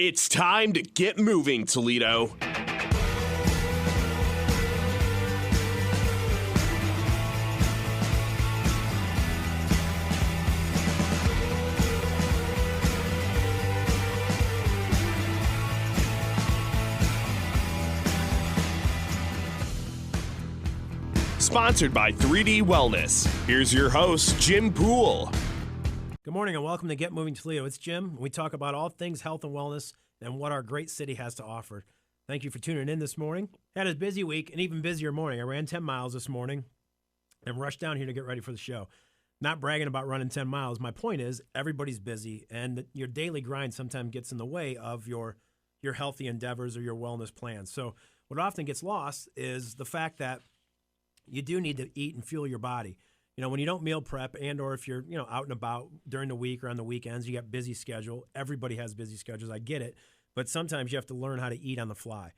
It's time to get moving, Toledo. Sponsored by 3D Wellness. Here's your host, Jim Poole. Good morning and welcome to Get Moving Toledo. It's Jim. We talk about all things health and wellness and what our great city has to offer. Thank you for tuning in this morning. Had a busy week, an even busier morning. I ran 10 miles this morning and rushed down here to get ready for the show. Not bragging about running 10 miles. My point is everybody's busy and your daily grind sometimes gets in the way of your healthy endeavors or your wellness plans. So what often gets lost is the fact that you do need to eat and fuel your body. You know, when you don't meal prep and or if you're, out and about during the week or on the weekends, you got busy schedule. Everybody has busy schedules. I get it. But sometimes you have to learn how to eat on the fly.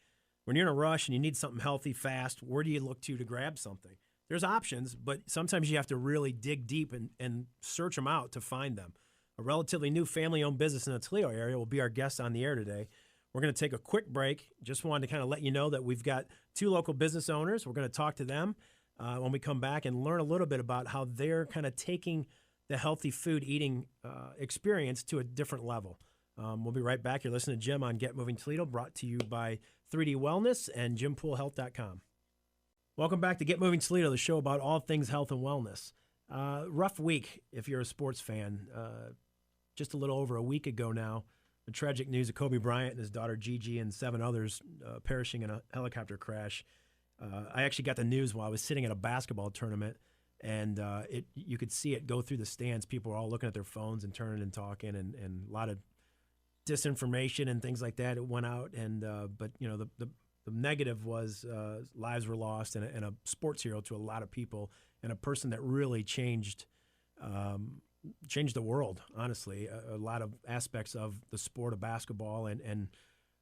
When you're in a rush and you need something healthy, fast, where do you look to grab something? There's options, but sometimes you have to really dig deep and search them out to find them. A relatively new family-owned business in the Toledo area will be our guest on the air today. We're going to take a quick break. Just wanted to kind of let you know that we've got two local business owners. We're going to talk to them when we come back and learn a little bit about how they're kind of taking the healthy food eating experience to a different level. We'll be right back. You're listening to Jim on Get Moving Toledo, brought to you by 3D Wellness and JimPoolHealth.com. Welcome back to Get Moving Toledo, the show about all things health and wellness. Rough week if you're a sports fan. Just a little over a week ago now, the tragic news of Kobe Bryant and his daughter Gigi and 7 others perishing in a helicopter crash. I actually got the news while I was sitting at a basketball tournament, and you could see it go through the stands. People were all looking at their phones and turning and talking, and a lot of disinformation and things like that. It went out, but the negative was lives were lost, and a sports hero to a lot of people, and a person that really changed the world. Honestly, a lot of aspects of the sport of basketball, and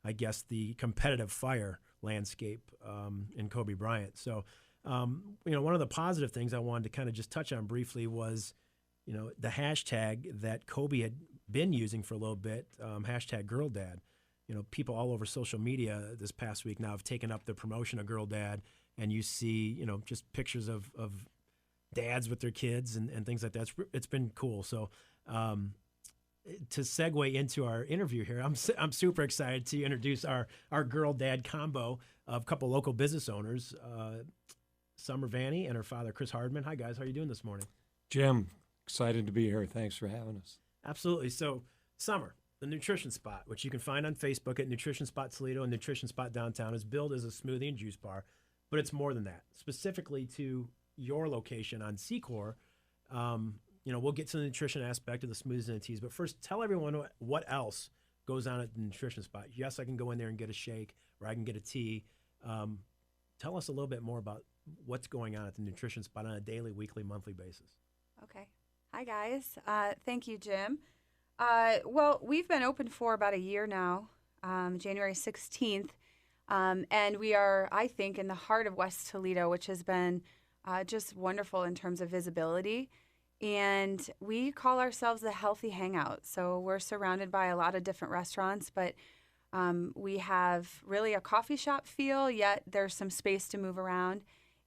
I guess the competitive fire landscape in Kobe Bryant. So, one of the positive things I wanted to kind of just touch on briefly was, the hashtag that Kobe had been using for a little bit, hashtag Girl Dad. People all over social media this past week now have taken up the promotion of Girl Dad, and you see, just pictures of dads with their kids and things like that. It's been cool. So, to segue into our interview here, I'm super excited to introduce our girl dad combo of a couple local business owners, Summer Vanni and her father Chris Hardman. Hi guys, how are you doing this morning? Jim, excited to be here. Thanks for having us. Absolutely. So Summer, the Nutrition Spot, which you can find on Facebook at Nutrition Spot Toledo and Nutrition Spot Downtown, is billed as a smoothie and juice bar, but it's more than that. Specifically to your location on Secor, we'll get to the nutrition aspect of the smoothies and the teas, but first tell everyone what else goes on at the Nutrition Spot. Yes, I can go in there and get a shake, or I can get a tea. Tell us a little bit more about what's going on at the Nutrition Spot on a daily, weekly, monthly basis. Okay. Hi, guys. Thank you, Jim. Well, we've been open for about a year now, January 16th, and we are, I think, in the heart of West Toledo, which has been just wonderful in terms of visibility. And we call ourselves the Healthy Hangout. So we're surrounded by a lot of different restaurants, but we have really a coffee shop feel, yet there's some space to move around.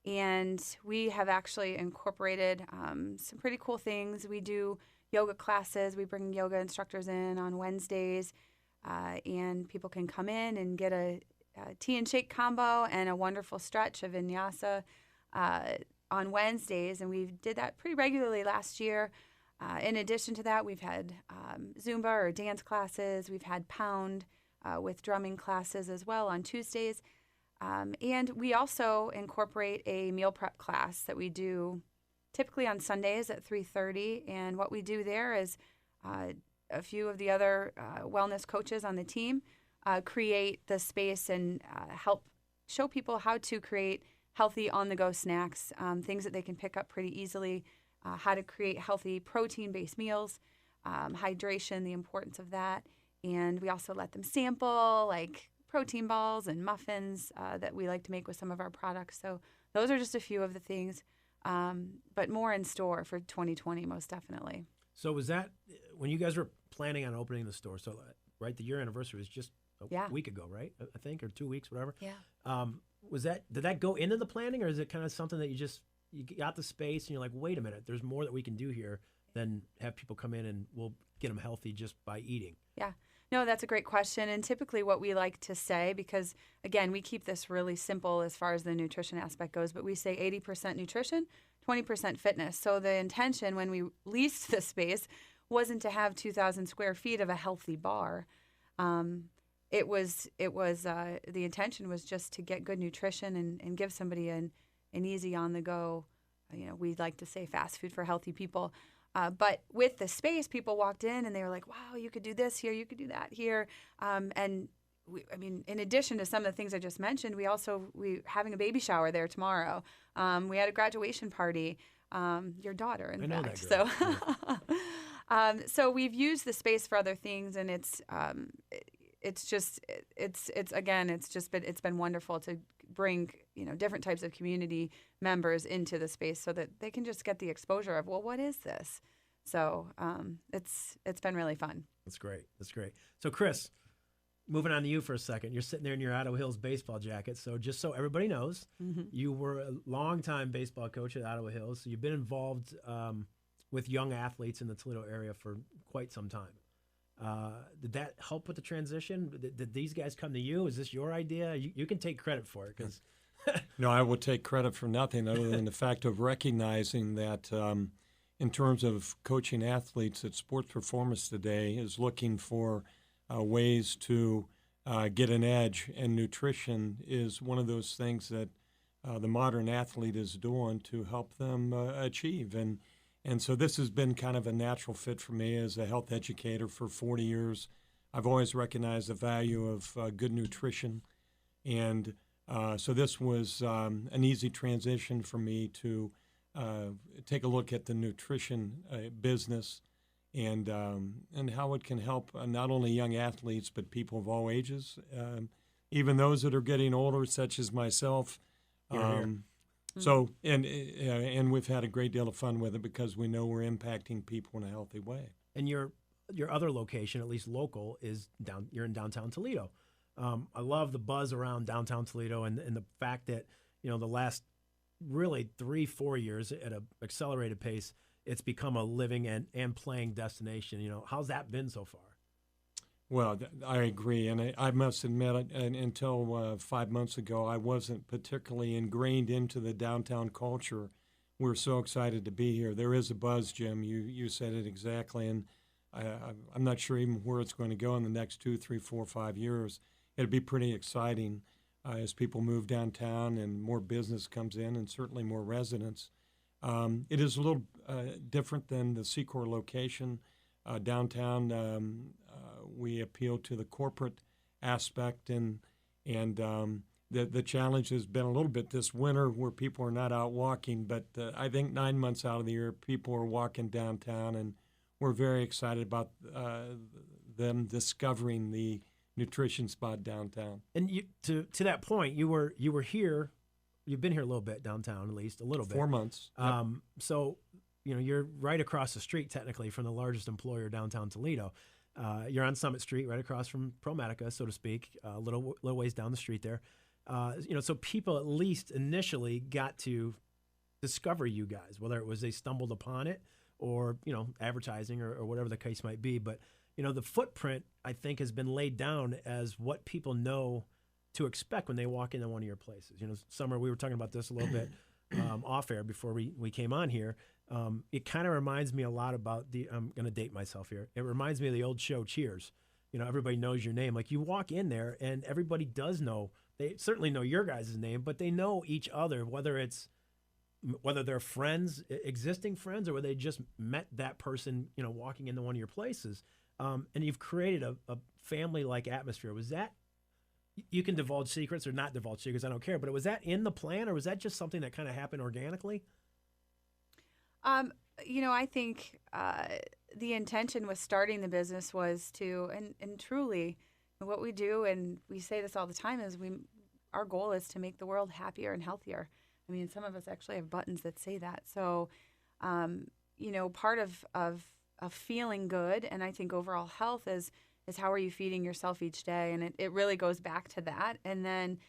And we have actually incorporated some pretty cool things. We do yoga classes. We bring yoga instructors in on Wednesdays, and people can come in and get a tea and shake combo and a wonderful stretch of vinyasa on Wednesdays, and we did that pretty regularly last year. In addition to that, we've had Zumba or dance classes. We've had Pound with drumming classes as well on Tuesdays. And we also incorporate a meal prep class that we do typically on Sundays at 3:30. And what we do there is a few of the other wellness coaches on the team create the space and help show people how to create healthy on-the-go snacks, things that they can pick up pretty easily, how to create healthy protein-based meals, hydration, the importance of that. And we also let them sample like protein balls and muffins that we like to make with some of our products. So those are just a few of the things, but more in store for 2020, most definitely. So was that, when you guys were planning on opening the store, so right? The year anniversary was just a Yeah. week ago, right? I think, or 2 weeks, whatever. Yeah. Did that go into the planning, or is it kind of something that you got the space and you're like, wait a minute, there's more that we can do here than have people come in and we'll get them healthy just by eating? Yeah. No, that's a great question. And typically what we like to say, because again, we keep this really simple as far as the nutrition aspect goes, but we say 80% nutrition, 20% fitness. So the intention when we leased the space wasn't to have 2,000 square feet of a healthy bar. The intention was just to get good nutrition and give somebody an easy on the go, we'd like to say fast food for healthy people. But with the space, people walked in and they were like, wow, you could do this here, you could do that here. In addition to some of the things I just mentioned, we having a baby shower there tomorrow. We had a graduation party, your daughter, in I know fact. that girl. So we've used the space for other things, and it's been wonderful to bring different types of community members into the space so that they can just get the exposure of, well, what is this? So it's been really fun. That's great. So Chris, moving on to you for a second. You're sitting there in your Ottawa Hills baseball jacket. So just so everybody knows, you were a longtime baseball coach at Ottawa Hills. So you've been involved with young athletes in the Toledo area for quite some time. Did that help with the transition? Did these guys come to you? Is this your idea? You can take credit for it because. No, I will take credit for nothing other than the fact of recognizing that in terms of coaching athletes, that sports performance today is looking for ways to get an edge, and nutrition is one of those things that the modern athlete is doing to help them achieve. And so this has been kind of a natural fit for me as a health educator for 40 years. I've always recognized the value of good nutrition, and so this was an easy transition for me to take a look at the nutrition business and how it can help not only young athletes but people of all ages, even those that are getting older, such as myself. So and we've had a great deal of fun with it because we know we're impacting people in a healthy way. And your other location, at least local, is you're in downtown Toledo. I love the buzz around downtown Toledo and the fact that the last really 3-4 years at an accelerated pace, it's become a living and playing destination. How's that been so far? Well, I agree, and I must admit, until 5 months ago, I wasn't particularly ingrained into the downtown culture. We're so excited to be here. There is a buzz, Jim. You said it exactly, and I'm not sure even where it's going to go in the next 2, 3, 4, 5 years. It'll be pretty exciting as people move downtown and more business comes in, and certainly more residents. It is a little different than the Secor location. Downtown, we appeal to the corporate aspect, and the challenge has been a little bit this winter where people are not out walking, but I think 9 months out of the year, people are walking downtown, and we're very excited about them discovering the Nutrition Spot downtown. And to that point, you were here. You've been here a little bit downtown, at least a little bit. 4 months. Yep. So you're right across the street technically from the largest employer downtown Toledo. You're on Summit Street, right across from ProMedica, so to speak, a little ways down the street there. So people at least initially got to discover you guys, whether it was they stumbled upon it or advertising or whatever the case might be. But the footprint, I think, has been laid down as what people know to expect when they walk into one of your places. Summer, we were talking about this a little bit off air before we came on here. It kind of reminds me a lot about I'm going to date myself here. It reminds me of the old show Cheers. Everybody knows your name. Like you walk in there and everybody does know. They certainly know your guys' name, but they know each other, whether they're friends, existing friends, or whether they just met that person, walking into one of your places. And you've created a family-like atmosphere. Was that, you can divulge secrets or not divulge secrets, I don't care, but was that in the plan, or was that just something that kind of happened organically? I think the intention with starting the business was to, and truly what we do, and we say this all the time, is our goal is to make the world happier and healthier. I mean, some of us actually have buttons that say that. So, part of feeling good, and I think overall health is is how are you feeding yourself each day? And it really goes back to that. And then,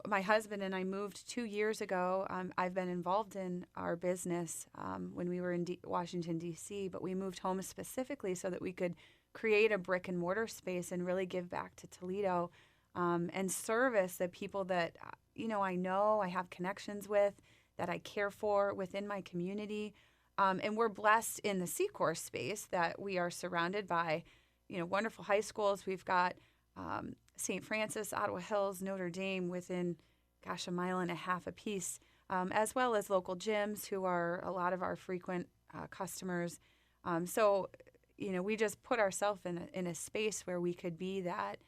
my husband and I moved 2 years ago. I've been involved in our business when we were in Washington, D.C., but we moved home specifically so that we could create a brick and mortar space and really give back to Toledo and service the people that, I know, I have connections with, that I care for within my community. And we're blessed in the C-Course space that we are surrounded by, wonderful high schools. We've got St. Francis, Ottawa Hills, Notre Dame within, a mile and a half apiece, as well as local gyms who are a lot of our frequent customers. So, we just put ourselves in a space where we could be that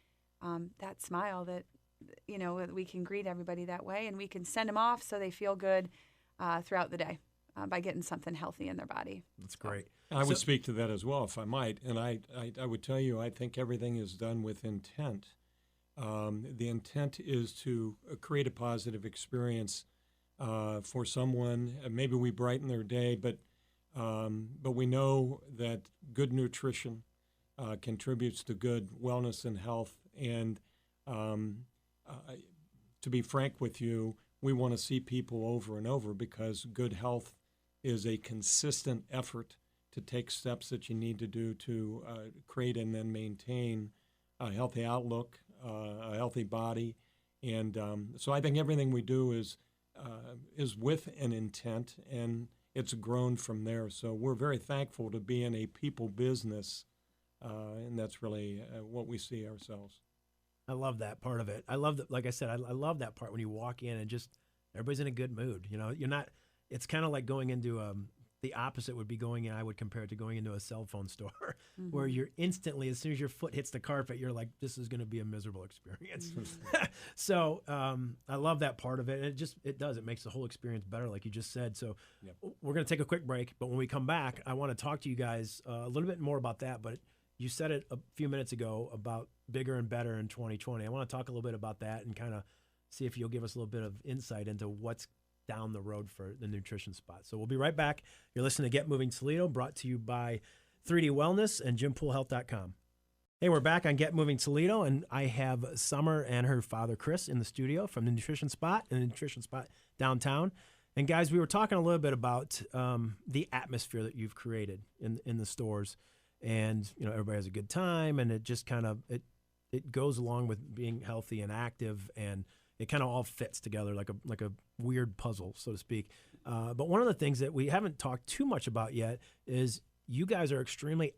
smile that, we can greet everybody that way, and we can send them off so they feel good throughout the day by getting something healthy in their body. That's great. I would speak to that as well, if I might. And I would tell you, I think everything is done with intent. The intent is to create a positive experience for someone. Maybe we brighten their day, but we know that good nutrition contributes to good wellness and health. And to be frank with you, we want to see people over and over because good health is a consistent effort to take steps that you need to do to create and then maintain a healthy outlook, a healthy body. And so I think everything we do is with an intent, and it's grown from there. So we're very thankful to be in a people business, and that's really what we see ourselves. I love that part of it. I love that. Like I said, I love that part when you walk in and just everybody's in a good mood. You're not. It's kind of like going into the opposite would be going in. I would compare it to going into a cell phone store, where you're instantly, as soon as your foot hits the carpet, you're like, this is going to be a miserable experience. So I love that part of it. And it makes the whole experience better, like you just said. So we're going to take a quick break, but when we come back, I want to talk to you guys a little bit more about that. But you said it a few minutes ago about bigger and better in 2020. I want to talk a little bit about that and kind of see if you'll give us a little bit of insight into what's down the road for the Nutrition Spot. So we'll be right back. You're listening to Get Moving Toledo, brought to you by 3D Wellness and JimPoolHealth.com. Hey, we're back on Get Moving Toledo, and I have Summer and her father, Chris, in the studio from the Nutrition Spot and the Nutrition Spot downtown. And guys, we were talking a little bit about the atmosphere that you've created in the stores. And, everybody has a good time, and it just kind of, it goes along with being healthy and active, and it kind of all fits together like a weird puzzle, so to speak. But one of the things that we haven't talked too much about yet is you guys are extremely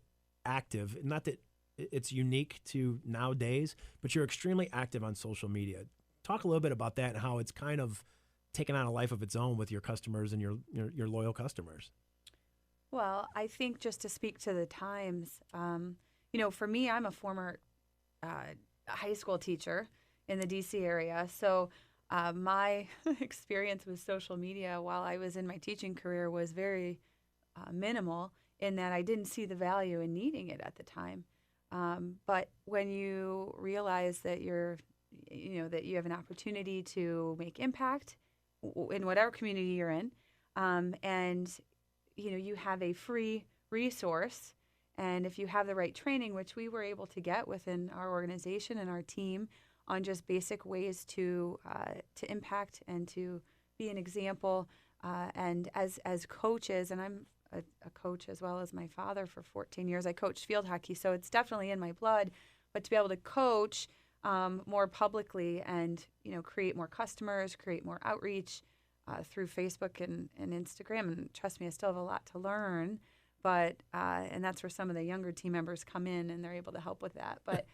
active. Not that it's unique to nowadays, but you're extremely active on social media. Talk a little bit about that and how it's kind of taken on a life of its own with your customers and your loyal customers. Well, I think just to speak to the times, for me, I'm a former high school teacher in the D.C. area. So my experience with social media while I was in my teaching career was very minimal in that I didn't see the value in needing it at the time. But when you realize that that you have an opportunity to make impact in whatever community you're in, and you have a free resource, and if you have the right training, which we were able to get within our organization and our team on just basic ways to impact and to be an example, and as coaches, and I'm a coach as well as my father for 14 years. I coached field hockey, so it's definitely in my blood. But to be able to coach more publicly and create more customers, create more outreach through Facebook and Instagram, and trust me, I still have a lot to learn. But and that's where some of the younger team members come in, and they're able to help with that. But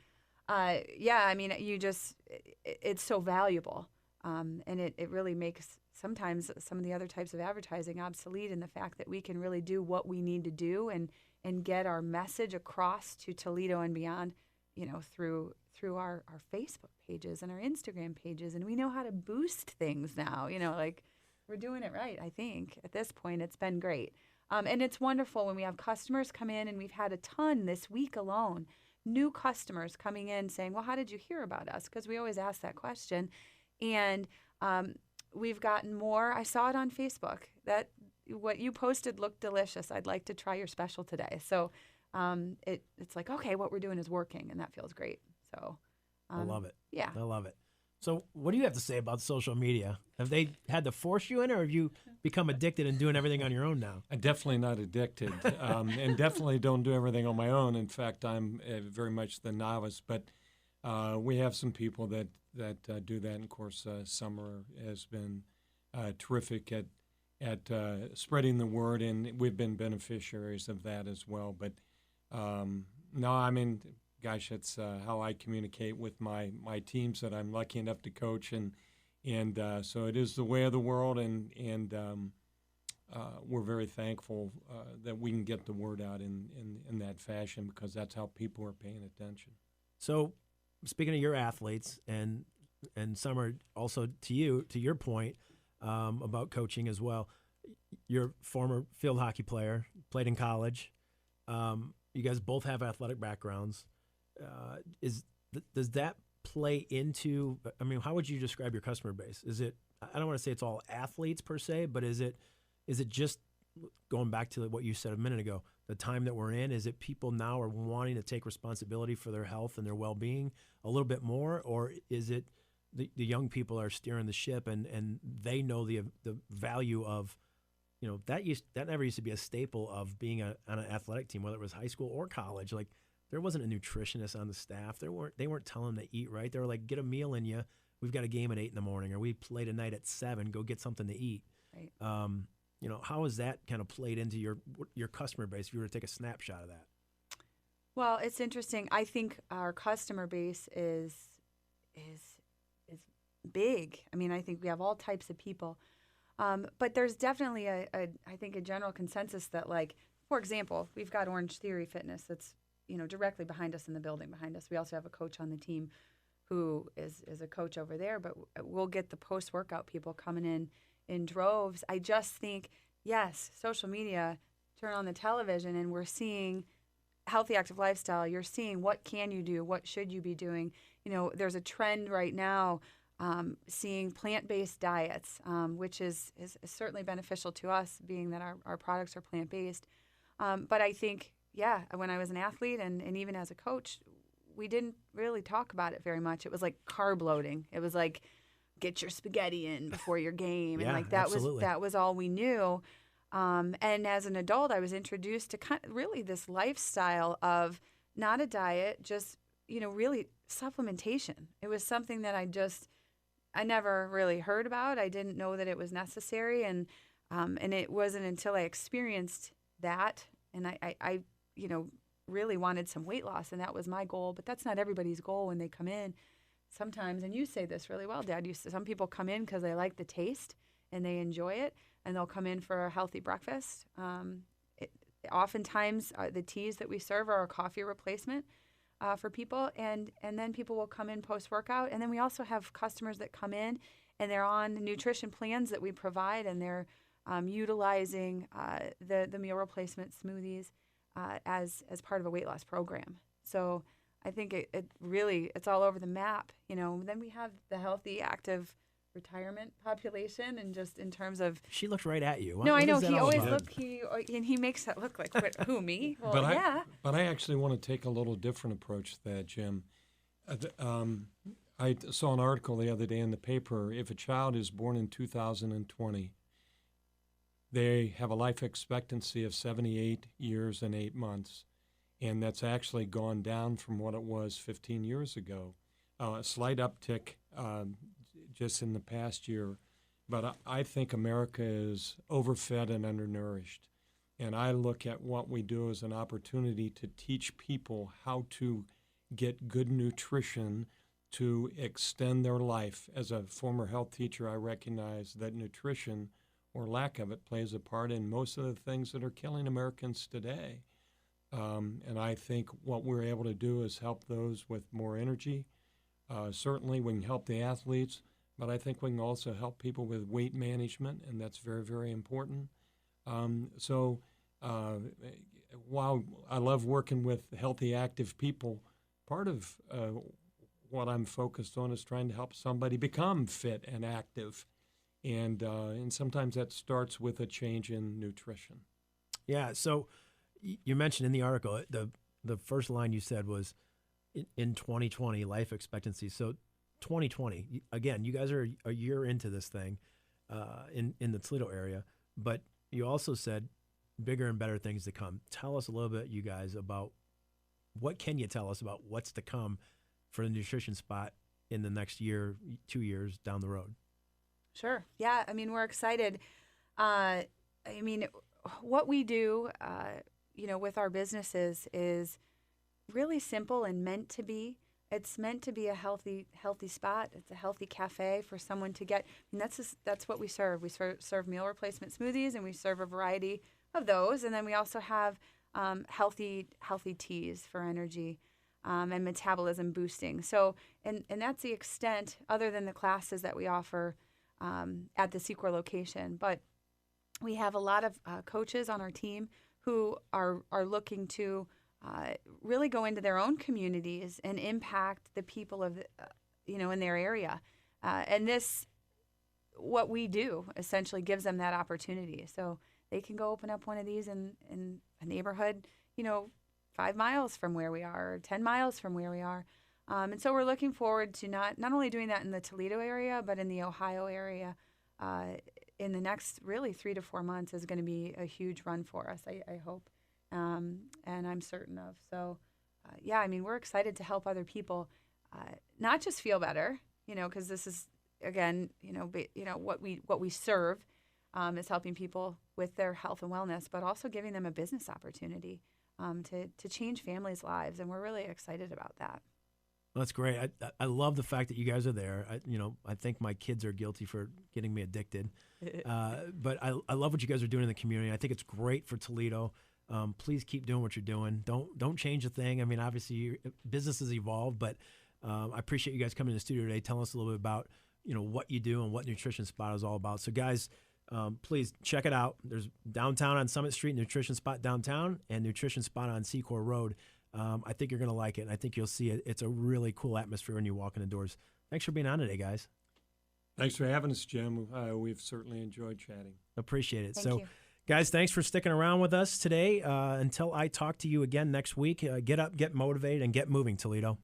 it's so valuable, and it really makes sometimes some of the other types of advertising obsolete in the fact that we can really do what we need to do and get our message across to Toledo and beyond, through our Facebook pages and our Instagram pages. And we know how to boost things now, like we're doing it right, I think. At this point, it's been great. And it's wonderful when we have customers come in, and we've had a ton this week alone, new customers coming in saying, well, how did you hear about us? Because we always ask that question. And we've gotten more. I saw it on Facebook that what you posted looked delicious. I'd like to try your special today. So it's like, okay, what we're doing is working, and that feels great. So I love it. Yeah. I love it. So what do you have to say about social media? Have they had to force you in, or have you become addicted and doing everything on your own now? I'm definitely not addicted, and definitely don't do everything on my own. In fact, I'm very much the novice, but we have some people that do that. And of course, Summer has been terrific at spreading the word, and we've been beneficiaries of that as well. But no, I mean, gosh, it's how I communicate with my teams that I'm lucky enough to coach, and so it is the way of the world, and we're very thankful that we can get the word out in that fashion, because that's how people are paying attention. So, speaking of your athletes, and Summer, also to your point about coaching as well, you're a former field hockey player, played in college. You guys both have athletic backgrounds. Does that play into, I mean, how would you describe your customer base? Is it, I don't want to say it's all athletes per se, but is it just, going back to what you said a minute ago, the time that we're in, is it people now are wanting to take responsibility for their health and their well-being a little bit more, or is it the young people are steering the ship, and they know the value of, that never used to be a staple of being on an athletic team, whether it was high school or college. Like, there wasn't a nutritionist on the staff. They weren't telling them to eat right. They were like, get a meal in you. We've got a game at 8 in the morning, or we play tonight at 7. Go get something to eat. Right. How has that kind of played into your customer base if you were to take a snapshot of that? Well, it's interesting. I think our customer base is big. I mean, I think we have all types of people. But there's definitely I think a general consensus that, like, for example, we've got Orange Theory Fitness that's, directly behind us in the building behind us. We also have a coach on the team who is a coach over there, but we'll get the post-workout people coming in droves. I just think, yes, social media, turn on the television, and we're seeing healthy, active lifestyle. You're seeing what can you do, what should you be doing. There's a trend right now seeing plant-based diets, which is certainly beneficial to us, being that our products are plant-based. But I think, yeah, when I was an athlete and even as a coach, we didn't really talk about it very much. It was like carb loading. It was like, get your spaghetti in before your game. Yeah, And like that absolutely. was all we knew. And as an adult, I was introduced to kind of really this lifestyle of not a diet, just, really supplementation. It was something that I never really heard about. I didn't know that it was necessary. And it wasn't until I experienced that, and I really wanted some weight loss, and that was my goal. But that's not everybody's goal when they come in. Sometimes, and you say this really well, Dad, some people come in because they like the taste and they enjoy it, and they'll come in for a healthy breakfast. Oftentimes, the teas that we serve are a coffee replacement for people, and then people will come in post-workout. And then we also have customers that come in, and they're on nutrition plans that we provide, and they're utilizing the meal replacement smoothies as part of a weight loss program. So I think it really, it's all over the map. Then we have the healthy, active retirement population, and just in terms of, She looked right at you. no, What I know is that he all always about? and he makes that look like, who, me? Well, yeah. But I actually want to take a little different approach to that, Jim. I saw an article the other day in the paper. If a child is born in 2020, they have a life expectancy of 78 years and 8 months, and that's actually gone down from what it was 15 years ago. A slight uptick just in the past year, but I think America is overfed and undernourished, and I look at what we do as an opportunity to teach people how to get good nutrition to extend their life. As a former health teacher, I recognize that nutrition, or lack of it, plays a part in most of the things that are killing Americans today. And I think what we're able to do is help those with more energy. Certainly we can help the athletes, but I think we can also help people with weight management, and that's very, very important. So while I love working with healthy, active people, part of what I'm focused on is trying to help somebody become fit and active. And sometimes that starts with a change in nutrition. Yeah. So, You mentioned in the article, the first line you said was in 2020, life expectancy. So 2020, again, you guys are a year into this thing in the Toledo area, but you also said bigger and better things to come. Tell us a little bit, you guys, about what can you tell us about what's to come for the Nutrition Spot in the next year, 2 years down the road? Sure. Yeah. I mean, we're excited. I mean, what we do, with our businesses is really simple and meant to be. It's meant to be a healthy spot. It's a healthy cafe for someone to get. I mean, that's what we serve. We serve meal replacement smoothies, and we serve a variety of those. And then we also have healthy teas for energy and metabolism boosting. So, and that's the extent, other than the classes that we offer at the Secor location. But we have a lot of coaches on our team who are looking to really go into their own communities and impact the people of, in their area. And this, what we do, essentially gives them that opportunity. So they can go open up one of these in a neighborhood, 5 miles from where we are, or 10 miles from where we are. And so we're looking forward to not only doing that in the Toledo area, but in the Ohio area. In the next really 3 to 4 months is going to be a huge run for us, I hope, and I'm certain of. So, I mean, we're excited to help other people not just feel better, because this is, again, what we serve is helping people with their health and wellness, but also giving them a business opportunity to change families' lives, and we're really excited about that. Well, that's great. I love the fact that you guys are there. I think my kids are guilty for getting me addicted. But I love what you guys are doing in the community. I think it's great for Toledo. Please keep doing what you're doing. Don't change a thing. I mean, obviously, businesses evolve, but I appreciate you guys coming to the studio today. Tell us a little bit about what you do and what Nutrition Spot is all about. So, guys, please check it out. There's downtown on Summit Street, Nutrition Spot downtown, and Nutrition Spot on Secor Road. I think you're going to like it, and I think you'll see it. It's a really cool atmosphere when you walk in the doors. Thanks for being on today, guys. Thanks for having us, Jim. We've certainly enjoyed chatting. Appreciate it. Thank you. Guys, thanks for sticking around with us today. Until I talk to you again next week, get up, get motivated, and get moving, Toledo.